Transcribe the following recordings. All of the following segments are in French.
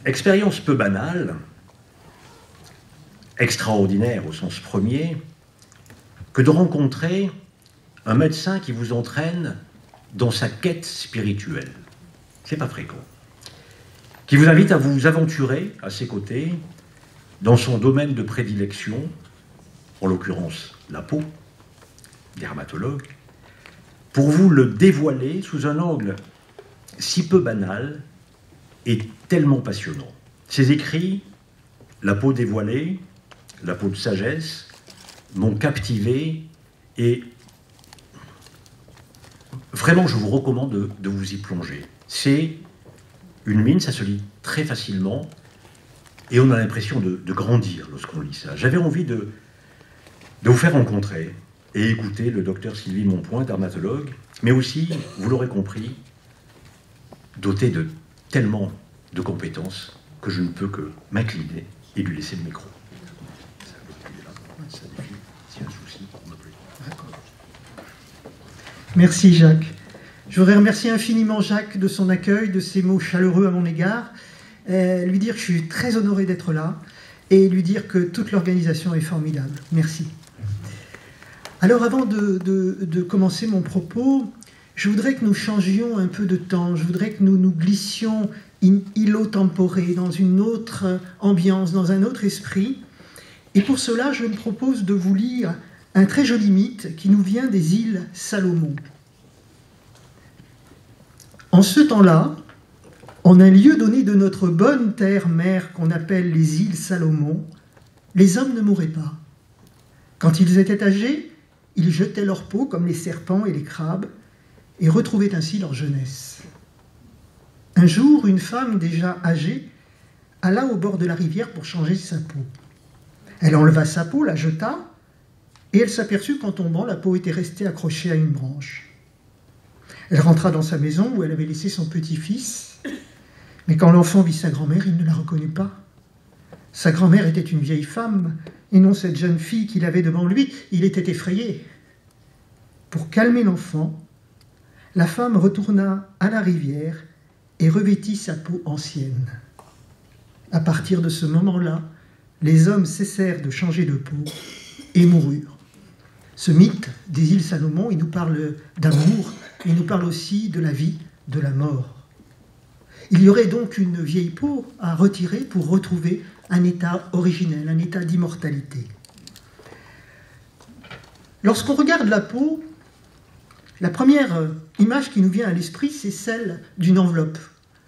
Expérience peu banale, extraordinaire au sens premier, que de rencontrer un médecin qui vous entraîne dans sa quête spirituelle. C'est pas fréquent. Qui vous invite à vous aventurer à ses côtés dans son domaine de prédilection, en l'occurrence la peau, dermatologue, pour vous le dévoiler sous un angle si peu banal et tellement passionnant. Ses écrits, La peau dévoilée, La peau de sagesse, m'ont captivé et vraiment je vous recommande de vous y plonger. C'est une mine, ça se lit très facilement et on a l'impression de grandir lorsqu'on lit ça. J'avais envie de vous faire rencontrer et écouter le docteur Sylvie Monpoint, dermatologue, mais aussi, vous l'aurez compris, doté de tellement de compétences que je ne peux que m'incliner et lui laisser le micro. Merci Jacques. Je voudrais remercier infiniment Jacques de son accueil, de ses mots chaleureux à mon égard, lui dire que je suis très honoré d'être là et lui dire que toute l'organisation est formidable. Merci. Alors avant de commencer mon propos, je voudrais que nous changions un peu de temps, je voudrais que nous nous glissions in illo tempore, dans une autre ambiance, dans un autre esprit. Et pour cela, je me propose de vous lire un très joli mythe qui nous vient des îles Salomon. En ce temps-là, en un lieu donné de notre bonne terre-mère qu'on appelle les îles Salomon, les hommes ne mouraient pas. Quand ils étaient âgés, ils jetaient leur peau comme les serpents et les crabes et retrouvaient ainsi leur jeunesse. Un jour, une femme déjà âgée alla au bord de la rivière pour changer sa peau. Elle enleva sa peau, la jeta, et elle s'aperçut qu'en tombant, la peau était restée accrochée à une branche. Elle rentra dans sa maison où elle avait laissé son petit-fils, mais quand l'enfant vit sa grand-mère, il ne la reconnut pas. Sa grand-mère était une vieille femme, et non cette jeune fille qu'il avait devant lui. Il était effrayé. Pour calmer l'enfant, la femme retourna à la rivière et revêtit sa peau ancienne. À partir de ce moment-là, les hommes cessèrent de changer de peau et moururent. Ce mythe des îles Salomon, il nous parle d'amour, il nous parle aussi de la vie, de la mort. Il y aurait donc une vieille peau à retirer pour retrouver un état originel, un état d'immortalité. Lorsqu'on regarde la peau, la première image qui nous vient à l'esprit, c'est celle d'une enveloppe.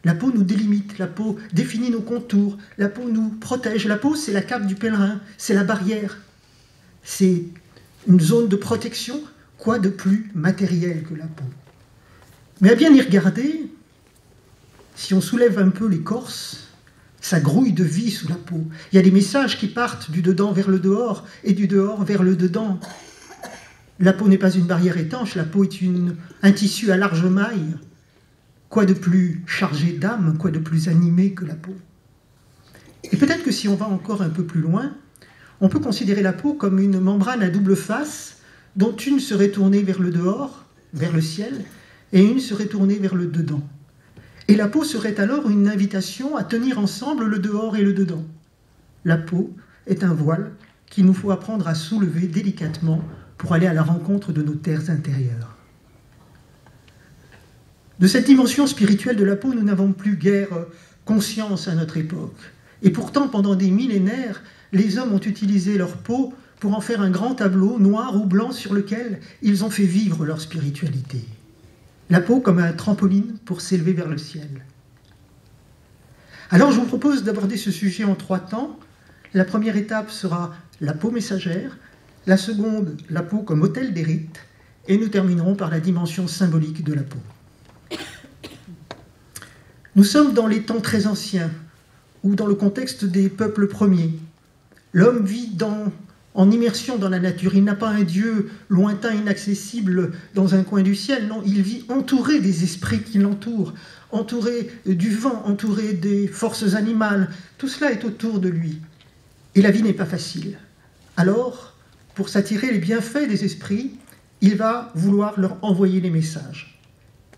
La peau nous délimite, la peau définit nos contours, la peau nous protège. La peau, c'est la cape du pèlerin, c'est la barrière. C'est une zone de protection. Quoi de plus matériel que la peau? Mais à bien y regarder, si on soulève un peu l'écorce, ça grouille de vie sous la peau. Il y a des messages qui partent du dedans vers le dehors et du dehors vers le dedans. La peau n'est pas une barrière étanche, la peau est un tissu à large maille. Quoi de plus chargé d'âme, quoi de plus animé que la peau? Et peut-être que si on va encore un peu plus loin, on peut considérer la peau comme une membrane à double face, dont une serait tournée vers le dehors, vers le ciel, et une serait tournée vers le dedans. Et la peau serait alors une invitation à tenir ensemble le dehors et le dedans. La peau est un voile qu'il nous faut apprendre à soulever délicatement pour aller à la rencontre de nos terres intérieures. De cette dimension spirituelle de la peau, nous n'avons plus guère conscience à notre époque. Et pourtant, pendant des millénaires, les hommes ont utilisé leur peau pour en faire un grand tableau, noir ou blanc, sur lequel ils ont fait vivre leur spiritualité. La peau comme un trampoline pour s'élever vers le ciel. Alors je vous propose d'aborder ce sujet en 3 temps. La première étape sera la peau messagère, la seconde, la peau comme autel des rites, et nous terminerons par la dimension symbolique de la peau. Nous sommes dans les temps très anciens, ou dans le contexte des peuples premiers. L'homme vit en immersion dans la nature. Il n'a pas un Dieu lointain, inaccessible dans un coin du ciel. Non, il vit entouré des esprits qui l'entourent, entouré du vent, entouré des forces animales. Tout cela est autour de lui. Et la vie n'est pas facile. Alors, pour s'attirer les bienfaits des esprits, il va vouloir leur envoyer des messages.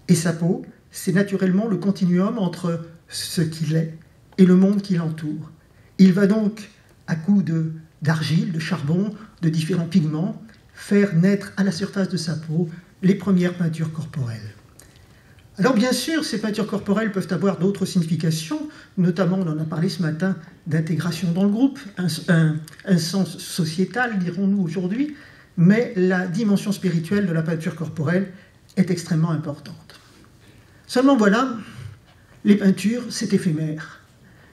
Et sa peau, c'est naturellement le continuum entre ce qu'il est et le monde qui l'entoure. Il va donc, à coups d'argile, de charbon, de différents pigments, faire naître à la surface de sa peau les premières peintures corporelles. Alors bien sûr, ces peintures corporelles peuvent avoir d'autres significations, notamment, on en a parlé ce matin, d'intégration dans le groupe, un sens sociétal, dirons-nous aujourd'hui, mais la dimension spirituelle de la peinture corporelle est extrêmement importante. Seulement voilà, les peintures, c'est éphémère,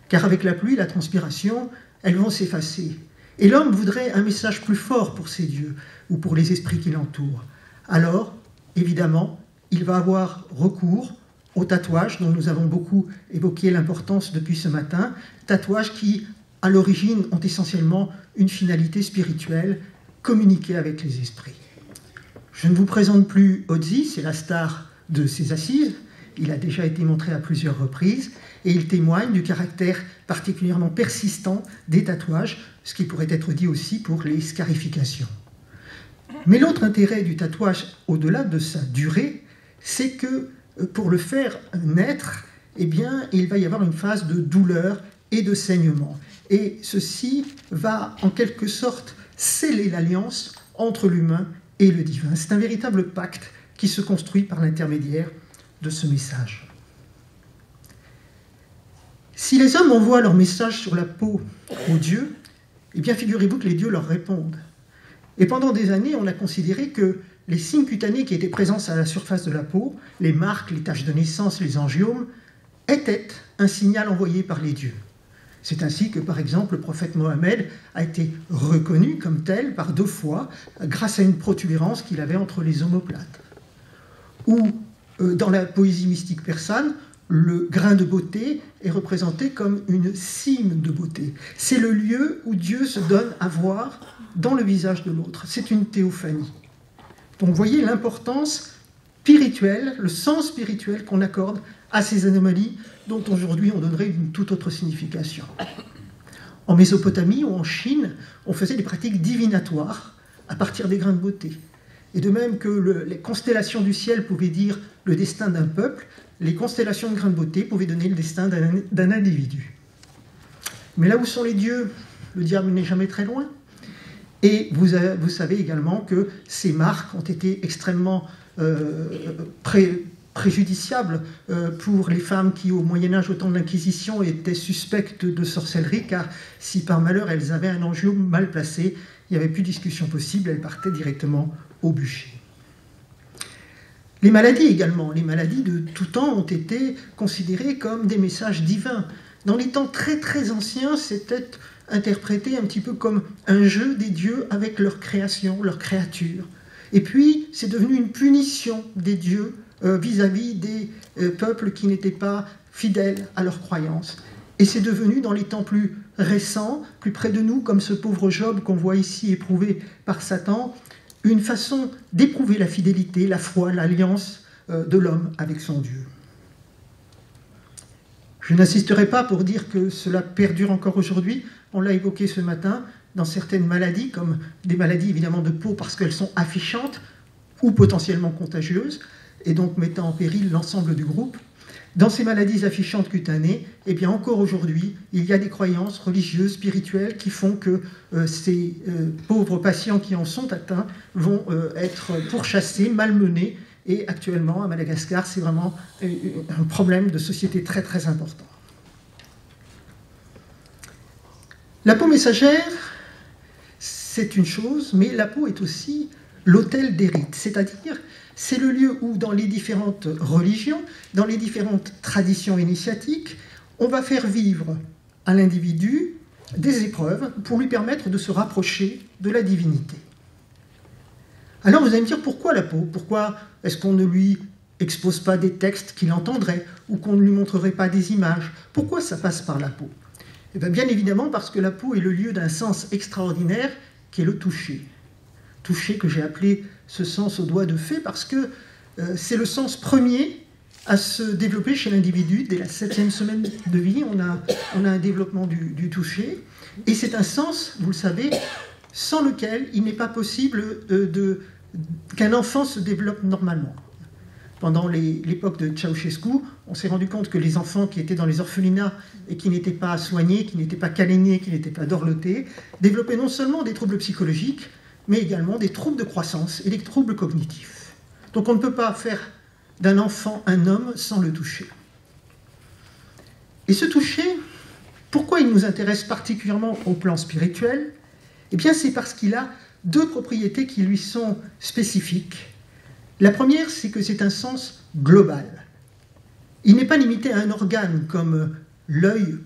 car avec la pluie, la transpiration, elles vont s'effacer. Et l'homme voudrait un message plus fort pour ses dieux, ou pour les esprits qui l'entourent. Alors, évidemment, il va avoir recours aux tatouages, dont nous avons beaucoup évoqué l'importance depuis ce matin, tatouages qui, à l'origine, ont essentiellement une finalité spirituelle, communiquer avec les esprits. Je ne vous présente plus Otzi, c'est la star de ces assises, il a déjà été montré à plusieurs reprises, et il témoigne du caractère particulièrement persistant des tatouages, ce qui pourrait être dit aussi pour les scarifications. Mais l'autre intérêt du tatouage, au-delà de sa durée, c'est que pour le faire naître, eh bien, il va y avoir une phase de douleur et de saignement. Et ceci va, en quelque sorte, sceller l'alliance entre l'humain et le divin. C'est un véritable pacte qui se construit par l'intermédiaire de ce message. Si les hommes envoient leur message sur la peau aux dieux, eh bien, figurez-vous que les dieux leur répondent. Et pendant des années, on a considéré que les signes cutanés qui étaient présents à la surface de la peau, les marques, les taches de naissance, les angiomes, étaient un signal envoyé par les dieux. C'est ainsi que, par exemple, le prophète Mohammed a été reconnu comme tel par 2 fois grâce à une protubérance qu'il avait entre les omoplates. Ou, dans la poésie mystique persane, le grain de beauté est représenté comme une cime de beauté. C'est le lieu où Dieu se donne à voir dans le visage de l'autre. C'est une théophanie. Donc vous voyez l'importance spirituelle, le sens spirituel qu'on accorde à ces anomalies dont aujourd'hui on donnerait une toute autre signification. En Mésopotamie ou en Chine, on faisait des pratiques divinatoires à partir des grains de beauté. Et de même que les constellations du ciel pouvaient dire le destin d'un peuple, les constellations de grains de beauté pouvaient donner le destin d'un individu. Mais là où sont les dieux, le diable n'est jamais très loin. Et vous savez également que ces marques ont été extrêmement préjudiciables pour les femmes qui, au Moyen-Âge, au temps de l'Inquisition, étaient suspectes de sorcellerie, car si par malheur elles avaient un angiome mal placé, il n'y avait plus de discussion possible, elles partaient directement au bûcher. Les maladies également, les maladies de tout temps ont été considérées comme des messages divins. Dans les temps très très anciens, c'était interprété un petit peu comme un jeu des dieux avec leur création, leur créature. Et puis, c'est devenu une punition des dieux vis-à-vis des peuples qui n'étaient pas fidèles à leurs croyances. Et c'est devenu, dans les temps plus récents, plus près de nous, comme ce pauvre Job qu'on voit ici éprouvé par Satan, une façon d'éprouver la fidélité, la foi, l'alliance de l'homme avec son Dieu. Je n'insisterai pas pour dire que cela perdure encore aujourd'hui. On l'a évoqué ce matin dans certaines maladies, comme des maladies évidemment de peau parce qu'elles sont affichantes ou potentiellement contagieuses, et donc mettant en péril l'ensemble du groupe. Dans ces maladies affichantes cutanées, eh bien encore aujourd'hui, il y a des croyances religieuses, spirituelles qui font que ces pauvres patients qui en sont atteints vont être pourchassés, malmenés. Et actuellement, à Madagascar, c'est vraiment un problème de société très très important. La peau messagère, c'est une chose, mais la peau est aussi l'autel des rites, c'est-à-dire c'est le lieu où, dans les différentes religions, dans les différentes traditions initiatiques, on va faire vivre à l'individu des épreuves pour lui permettre de se rapprocher de la divinité. Alors vous allez me dire, pourquoi la peau? Pourquoi est-ce qu'on ne lui expose pas des textes qu'il entendrait ou qu'on ne lui montrerait pas des images? Pourquoi ça passe par la peau? Eh bien évidemment parce que la peau est le lieu d'un sens extraordinaire qui est le toucher. Toucher que j'ai appelé ce sens au doigt de fée parce que c'est le sens premier à se développer chez l'individu. Dès la 7e semaine de vie, on a un développement du toucher. Et c'est un sens, vous le savez, sans lequel il n'est pas possible qu'un enfant se développe normalement. pendant l'époque de Ceausescu, on s'est rendu compte que les enfants qui étaient dans les orphelinats et qui n'étaient pas soignés, qui n'étaient pas câlinés, qui n'étaient pas dorlotés, développaient non seulement des troubles psychologiques, mais également des troubles de croissance et des troubles cognitifs. Donc on ne peut pas faire d'un enfant un homme sans le toucher. Et ce toucher, pourquoi il nous intéresse particulièrement au plan spirituel? Eh bien, c'est parce qu'il a deux propriétés qui lui sont spécifiques. La première, c'est que c'est un sens global. Il n'est pas limité à un organe comme l'œil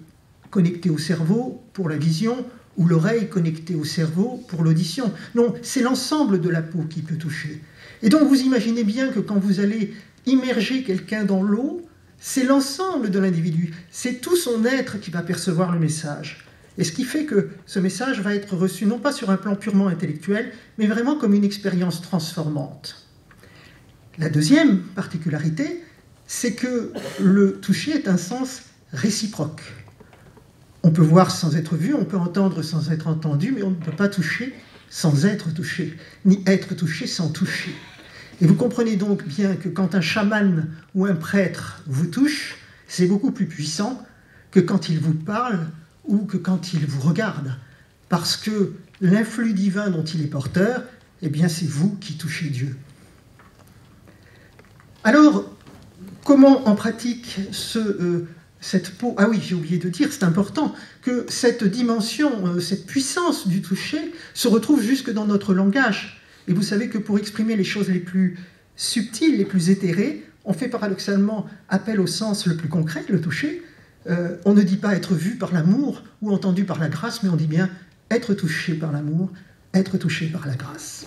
connecté au cerveau pour la vision ou l'oreille connectée au cerveau pour l'audition. Non, c'est l'ensemble de la peau qui peut toucher. Et donc, vous imaginez bien que quand vous allez immerger quelqu'un dans l'eau, c'est l'ensemble de l'individu, c'est tout son être qui va percevoir le message. Et ce qui fait que ce message va être reçu non pas sur un plan purement intellectuel, mais vraiment comme une expérience transformante. La deuxième particularité, c'est que le toucher est un sens réciproque. On peut voir sans être vu, on peut entendre sans être entendu, mais on ne peut pas toucher sans être touché, ni être touché sans toucher. Et vous comprenez donc bien que quand un chaman ou un prêtre vous touche, c'est beaucoup plus puissant que quand il vous parle ou que quand il vous regarde. Parce que l'influx divin dont il est porteur, eh bien c'est vous qui touchez Dieu. Alors, comment en pratique cette peau... Ah oui, j'ai oublié de dire, c'est important, que cette dimension, cette puissance du toucher se retrouve jusque dans notre langage. Et vous savez que pour exprimer les choses les plus subtiles, les plus éthérées, on fait paradoxalement appel au sens le plus concret, le toucher. On ne dit pas être vu par l'amour ou entendu par la grâce, mais on dit bien être touché par l'amour, être touché par la grâce.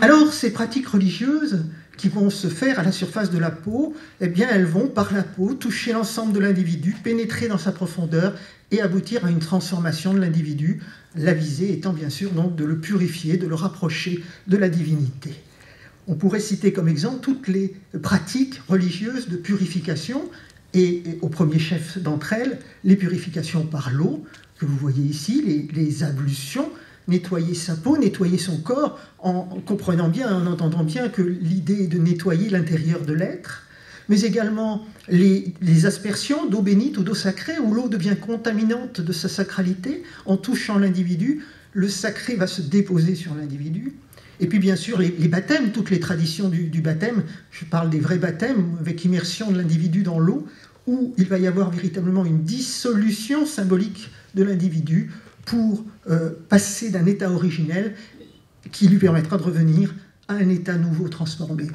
Alors, ces pratiques religieuses qui vont se faire à la surface de la peau, eh bien, elles vont, par la peau, toucher l'ensemble de l'individu, pénétrer dans sa profondeur et aboutir à une transformation de l'individu, la visée étant bien sûr donc de le purifier, de le rapprocher de la divinité. On pourrait citer comme exemple toutes les pratiques religieuses de purification, et au premier chef d'entre elles, les purifications par l'eau, que vous voyez ici, les ablutions, nettoyer sa peau, nettoyer son corps, en comprenant bien, en entendant bien que l'idée est de nettoyer l'intérieur de l'être, mais également les aspersions d'eau bénite ou d'eau sacrée, où l'eau devient contaminante de sa sacralité. En touchant l'individu, le sacré va se déposer sur l'individu. Et puis bien sûr, les baptêmes, toutes les traditions du baptême, je parle des vrais baptêmes, avec immersion de l'individu dans l'eau, où il va y avoir véritablement une dissolution symbolique de l'individu pour passer d'un état originel qui lui permettra de revenir à un état nouveau transformé.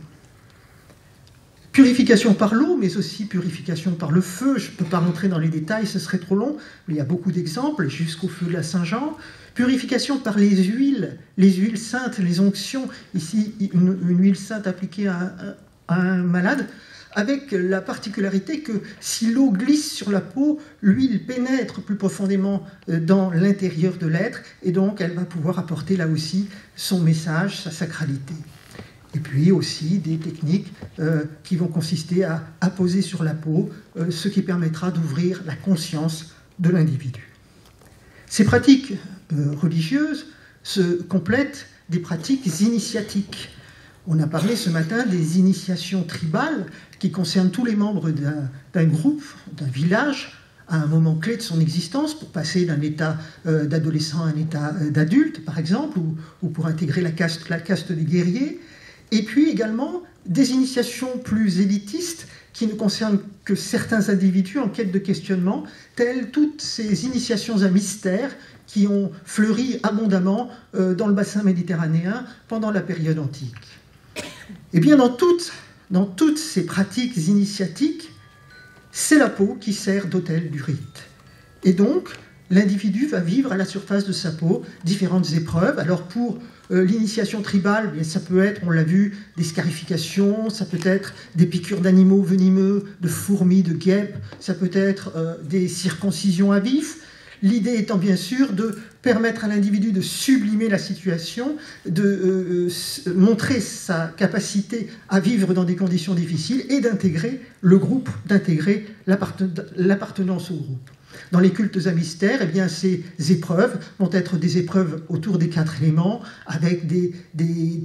Purification par l'eau, mais aussi purification par le feu. Je ne peux pas rentrer dans les détails, ce serait trop long, mais il y a beaucoup d'exemples, jusqu'au feu de la Saint-Jean. Purification par les huiles saintes, les onctions. Ici, une huile sainte appliquée à un malade, avec la particularité que si l'eau glisse sur la peau, l'huile pénètre plus profondément dans l'intérieur de l'être, et donc elle va pouvoir apporter là aussi son message, sa sacralité. Et puis aussi des techniques qui vont consister à apposer sur la peau, ce qui permettra d'ouvrir la conscience de l'individu. Ces pratiques religieuses se complètent des pratiques initiatiques. On a parlé ce matin des initiations tribales qui concernent tous les membres d'un groupe, d'un village, à un moment clé de son existence, pour passer d'un état d'adolescent à un état d'adulte, par exemple, ou pour intégrer la caste des guerriers. Et puis également des initiations plus élitistes qui ne concernent que certains individus en quête de questionnement, telles toutes ces initiations à mystère qui ont fleuri abondamment dans le bassin méditerranéen pendant la période antique. Eh bien, dans toutes ces pratiques initiatiques, c'est la peau qui sert d'autel du rite. Et donc, l'individu va vivre à la surface de sa peau différentes épreuves. Alors pour l'initiation tribale, bien, ça peut être, on l'a vu, des scarifications, ça peut être des piqûres d'animaux venimeux, de fourmis, de guêpes, ça peut être des circoncisions à vif. L'idée étant bien sûr de permettre à l'individu de sublimer la situation, de montrer sa capacité à vivre dans des conditions difficiles et d'intégrer le groupe, d'intégrer l'appartenance au groupe. Dans les cultes à mystère, eh bien, ces épreuves vont être des épreuves autour des 4 éléments, avec des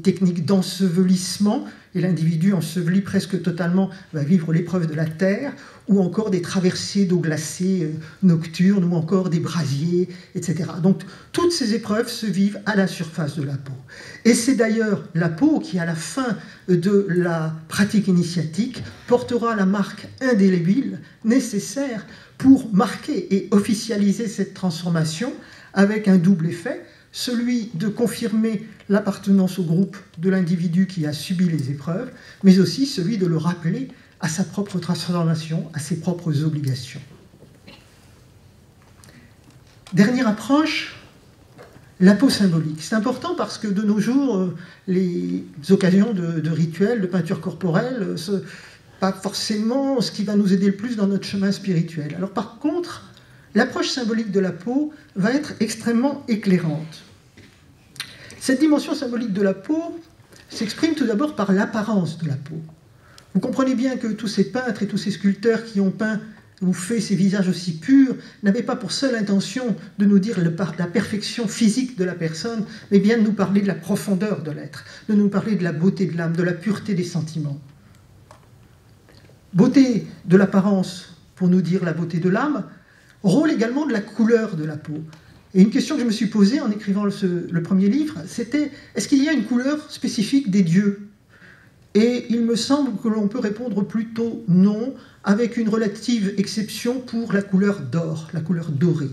techniques d'ensevelissement et l'individu enseveli presque totalement va vivre l'épreuve de la terre, ou encore des traversées d'eau glacée nocturnes, ou encore des brasiers, etc. Donc toutes ces épreuves se vivent à la surface de la peau. Et c'est d'ailleurs la peau qui, à la fin de la pratique initiatique, portera la marque indélébile nécessaire pour marquer et officialiser cette transformation avec un double effet, celui de confirmer l'appartenance au groupe de l'individu qui a subi les épreuves, mais aussi celui de le rappeler à sa propre transformation, à ses propres obligations. Dernière approche, la peau symbolique. C'est important parce que de nos jours, les occasions de rituels, de peinture corporelle, pas forcément ce qui va nous aider le plus dans notre chemin spirituel. Alors par contre, l'approche symbolique de la peau va être extrêmement éclairante. Cette dimension symbolique de la peau s'exprime tout d'abord par l'apparence de la peau. Vous comprenez bien que tous ces peintres et tous ces sculpteurs qui ont peint ou fait ces visages aussi purs n'avaient pas pour seule intention de nous dire la perfection physique de la personne, mais bien de nous parler de la profondeur de l'être, de nous parler de la beauté de l'âme, de la pureté des sentiments. Beauté de l'apparence pour nous dire la beauté de l'âme, rôle également de la couleur de la peau. Et une question que je me suis posée en écrivant le premier livre, c'était est-ce qu'il y a une couleur spécifique des dieux? Et il me semble que l'on peut répondre plutôt non, avec une relative exception pour la couleur d'or, la couleur dorée.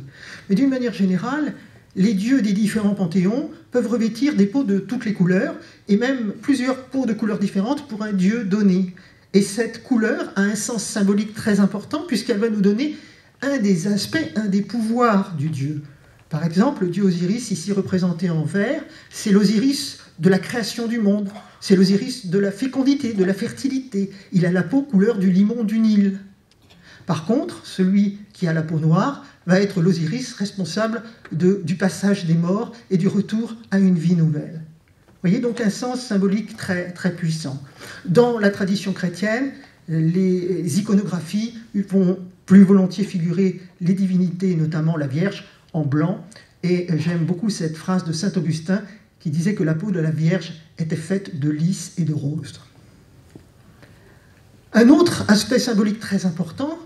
Mais d'une manière générale, les dieux des différents panthéons peuvent revêtir des peaux de toutes les couleurs, et même plusieurs peaux de couleurs différentes pour un dieu donné. Et cette couleur a un sens symbolique très important, puisqu'elle va nous donner un des aspects, un des pouvoirs du dieu. Par exemple, le dieu Osiris, ici représenté en vert, c'est l'Osiris de la création du monde, c'est l'Osiris de la fécondité, de la fertilité. Il a la peau couleur du limon du Nil. Par contre, celui qui a la peau noire va être l'Osiris responsable du passage des morts et du retour à une vie nouvelle. Vous voyez donc un sens symbolique très, très puissant. Dans la tradition chrétienne, les iconographies vont plus volontiers figurer les divinités, notamment la Vierge, en blanc. Et j'aime beaucoup cette phrase de saint Augustin qui disait que la peau de la Vierge était faite de lys et de rose. Un autre aspect symbolique très important,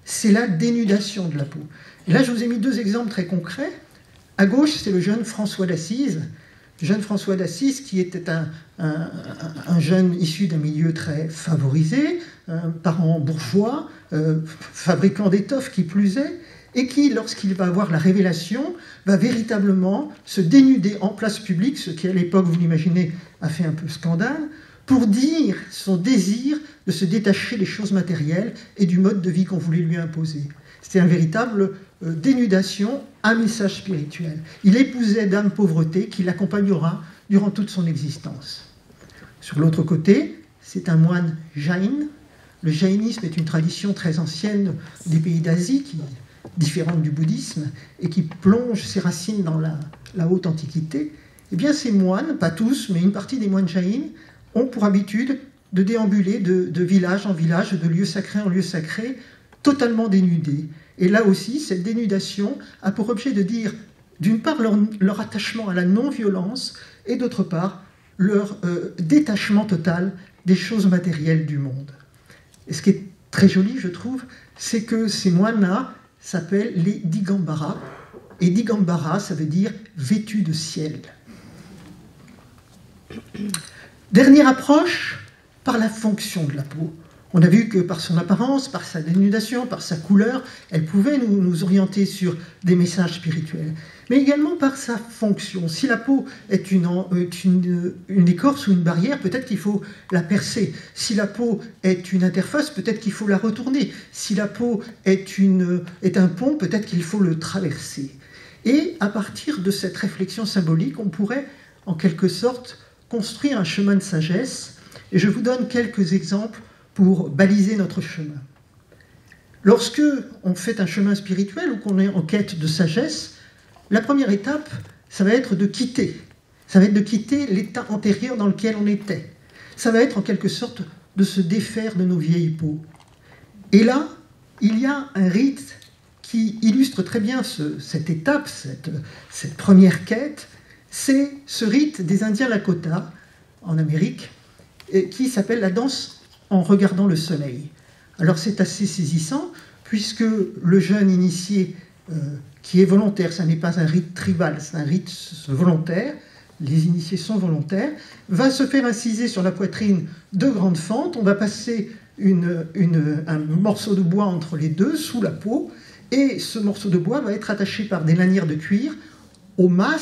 c'est la dénudation de la peau. Et là, je vous ai mis deux exemples très concrets. À gauche, c'est le jeune François d'Assise. Jeune François d'Assise, qui était un jeune issu d'un milieu très favorisé, parent bourgeois, fabricant d'étoffes qui plus est, et qui, lorsqu'il va avoir la révélation, va véritablement se dénuder en place publique, ce qui à l'époque, vous l'imaginez, a fait un peu scandale, pour dire son désir de se détacher des choses matérielles et du mode de vie qu'on voulait lui imposer. C'était une véritable dénudation, un message spirituel. Il épousait Dame Pauvreté qui l'accompagnera durant toute son existence. Sur l'autre côté, c'est un moine jaïn. Le jaïnisme est une tradition très ancienne des pays d'Asie, différente du bouddhisme, et qui plonge ses racines dans la haute antiquité. Eh bien, ces moines, pas tous, mais une partie des moines jaïns, ont pour habitude de déambuler de village en village, de lieu sacré en lieu sacré, totalement dénudés. Et là aussi, cette dénudation a pour objet de dire, d'une part, leur attachement à la non-violence, et d'autre part, leur détachement total des choses matérielles du monde. Et ce qui est très joli, je trouve, c'est que ces moines-là s'appellent les Digambara. Et Digambara, ça veut dire vêtus de ciel. Dernière approche, par la fonction de la peau. On a vu que par son apparence, par sa dénudation, par sa couleur, elle pouvait nous orienter sur des messages spirituels. Mais également par sa fonction. Si la peau est une écorce ou une barrière, peut-être qu'il faut la percer. Si la peau est une interface, peut-être qu'il faut la retourner. Si la peau est un pont, peut-être qu'il faut le traverser. Et à partir de cette réflexion symbolique, on pourrait, en quelque sorte, construire un chemin de sagesse. Et je vous donne quelques exemples pour baliser notre chemin. Lorsque on fait un chemin spirituel ou qu'on est en quête de sagesse, la première étape, ça va être de quitter. Ça va être de quitter l'état antérieur dans lequel on était. Ça va être en quelque sorte de se défaire de nos vieilles peaux. Et là, il y a un rite qui illustre très bien cette étape, cette première quête. C'est ce rite des Indiens Lakota, en Amérique, qui s'appelle la danse en regardant le soleil. Alors c'est assez saisissant, puisque le jeune initié qui est volontaire, ça n'est pas un rite tribal, c'est un rite volontaire, les initiés sont volontaires, va se faire inciser sur la poitrine deux grandes fentes, on va passer un morceau de bois entre les deux, sous la peau, et ce morceau de bois va être attaché par des lanières de cuir au mât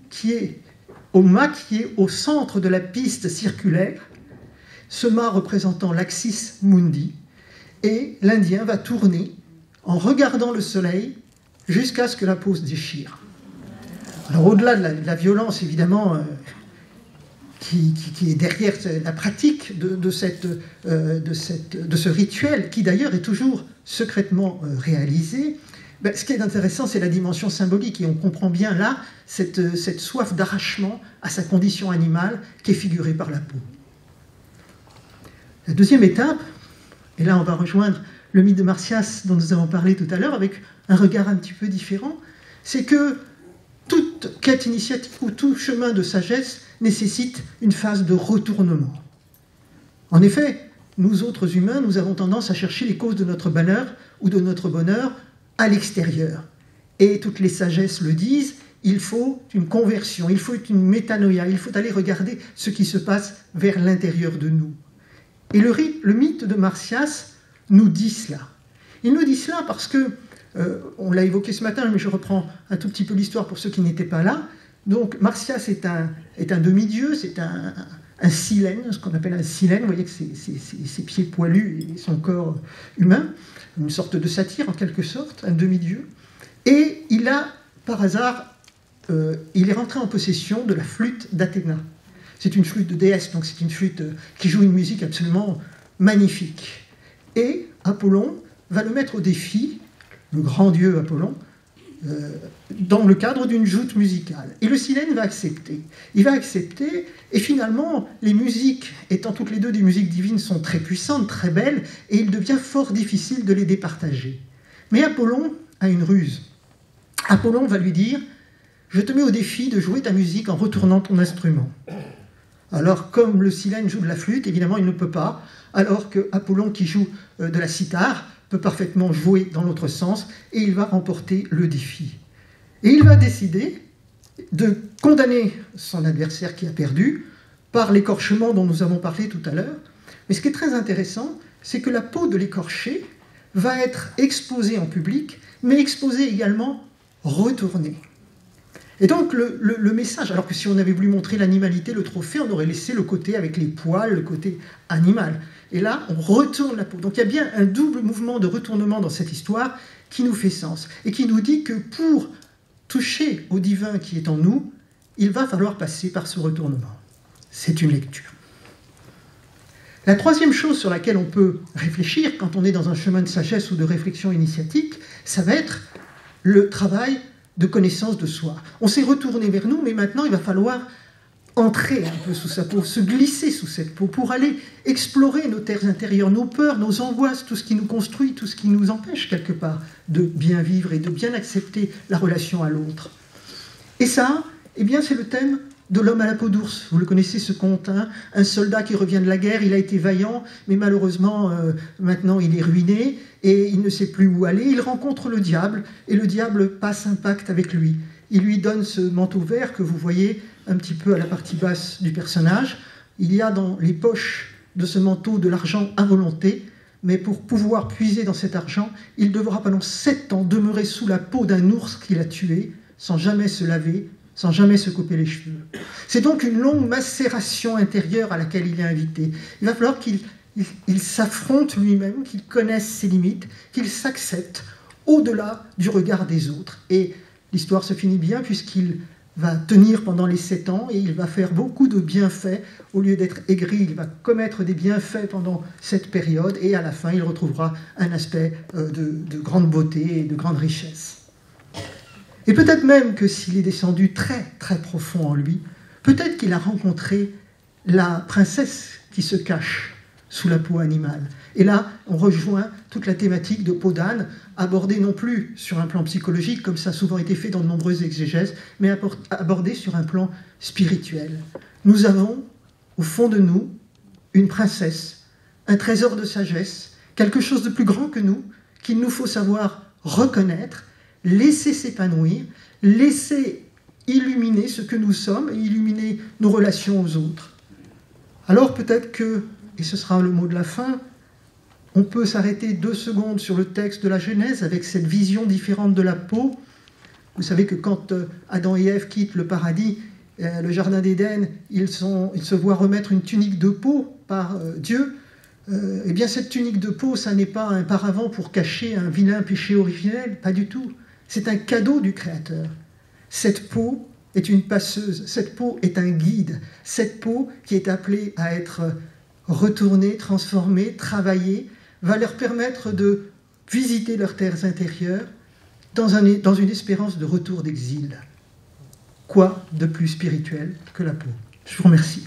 qui est au centre de la piste circulaire, ce mât représentant l'axis mundi, et l'Indien va tourner en regardant le soleil jusqu'à ce que la peau se déchire. Alors au-delà de la violence, évidemment, qui est derrière la pratique de ce rituel, qui d'ailleurs est toujours secrètement réalisé, ben, ce qui est intéressant, c'est la dimension symbolique, et on comprend bien là cette soif d'arrachement à sa condition animale qui est figurée par la peau. La deuxième étape, et là on va rejoindre le mythe de Marsyas dont nous avons parlé tout à l'heure avec un regard un petit peu différent, c'est que toute quête initiatique ou tout chemin de sagesse nécessite une phase de retournement. En effet, nous autres humains, nous avons tendance à chercher les causes de notre malheur ou de notre bonheur à l'extérieur. Et toutes les sagesses le disent, il faut une conversion, il faut une métanoïa, il faut aller regarder ce qui se passe vers l'intérieur de nous. Et le mythe de Marsyas nous dit cela. Il nous dit cela parce que, on l'a évoqué ce matin, mais je reprends un tout petit peu l'histoire pour ceux qui n'étaient pas là. Donc Marsyas est un demi-dieu, c'est un silène, ce qu'on appelle un silène, vous voyez que ses pieds poilus et son corps humain, une sorte de satyre en quelque sorte, un demi-dieu. Et il a, par hasard, il est rentré en possession de la flûte d'Athéna. C'est une flûte de déesse, donc c'est une flûte qui joue une musique absolument magnifique. Et Apollon va le mettre au défi, le grand dieu Apollon, dans le cadre d'une joute musicale. Et le silène va accepter. Il va accepter, et finalement, les musiques, étant toutes les deux des musiques divines, sont très puissantes, très belles, et il devient fort difficile de les départager. Mais Apollon a une ruse. Apollon va lui dire « Je te mets au défi de jouer ta musique en retournant ton instrument. » Alors, comme le silène joue de la flûte, évidemment, il ne peut pas, alors que Apollon, qui joue de la cithare, peut parfaitement jouer dans l'autre sens, et il va remporter le défi. Et il va décider de condamner son adversaire qui a perdu par l'écorchement dont nous avons parlé tout à l'heure. Mais ce qui est très intéressant, c'est que la peau de l'écorché va être exposée en public, mais exposée également retournée. Et donc le message, alors que si on avait voulu montrer l'animalité, le trophée, on aurait laissé le côté avec les poils, le côté animal. Et là, on retourne la peau. Donc il y a bien un double mouvement de retournement dans cette histoire qui nous fait sens et qui nous dit que pour toucher au divin qui est en nous, il va falloir passer par ce retournement. C'est une lecture. La troisième chose sur laquelle on peut réfléchir quand on est dans un chemin de sagesse ou de réflexion initiatique, ça va être le travail de connaissance de soi. On s'est retourné vers nous, mais maintenant il va falloir entrer un peu sous sa peau, se glisser sous cette peau pour aller explorer nos terres intérieures, nos peurs, nos angoisses, tout ce qui nous construit, tout ce qui nous empêche quelque part de bien vivre et de bien accepter la relation à l'autre. Et ça, eh bien, c'est le thème de l'homme à la peau d'ours. Vous le connaissez, ce conte, hein, un soldat qui revient de la guerre, il a été vaillant, mais malheureusement, maintenant il est ruiné et il ne sait plus où aller. Il rencontre le diable et le diable passe un pacte avec lui. Il lui donne ce manteau vert que vous voyez un petit peu à la partie basse du personnage. Il y a dans les poches de ce manteau de l'argent à volonté, mais pour pouvoir puiser dans cet argent, il devra pendant 7 ans demeurer sous la peau d'un ours qu'il a tué, sans jamais se laver, sans jamais se couper les cheveux. C'est donc une longue macération intérieure à laquelle il est invité. Il va falloir qu'il s'affronte lui-même, qu'il connaisse ses limites, qu'il s'accepte au-delà du regard des autres. Et l'histoire se finit bien puisqu'il va tenir pendant les 7 ans et il va faire beaucoup de bienfaits. Au lieu d'être aigri, il va commettre des bienfaits pendant cette période et à la fin, il retrouvera un aspect de grande beauté et de grande richesse. Et peut-être même que s'il est descendu très, très profond en lui, peut-être qu'il a rencontré la princesse qui se cache sous la peau animale. Et là, on rejoint toute la thématique de peau d'âne, abordée non plus sur un plan psychologique, comme ça a souvent été fait dans de nombreuses exégèses, mais abordée sur un plan spirituel. Nous avons, au fond de nous, une princesse, un trésor de sagesse, quelque chose de plus grand que nous, qu'il nous faut savoir reconnaître, laisser s'épanouir, laisser illuminer ce que nous sommes et illuminer nos relations aux autres. Alors peut-être que, et ce sera le mot de la fin, on peut s'arrêter 2 secondes sur le texte de la Genèse avec cette vision différente de la peau. Vous savez que quand Adam et Ève quittent le paradis, le jardin d'Éden, ils se voient remettre une tunique de peau par Dieu. Eh bien cette tunique de peau, ça n'est pas un paravent pour cacher un vilain péché originel, pas du tout. C'est un cadeau du Créateur. Cette peau est une passeuse, cette peau est un guide, cette peau qui est appelée à être retournée, transformée, travaillée, va leur permettre de visiter leurs terres intérieures dans une espérance de retour d'exil. Quoi de plus spirituel que la peau? Je vous remercie.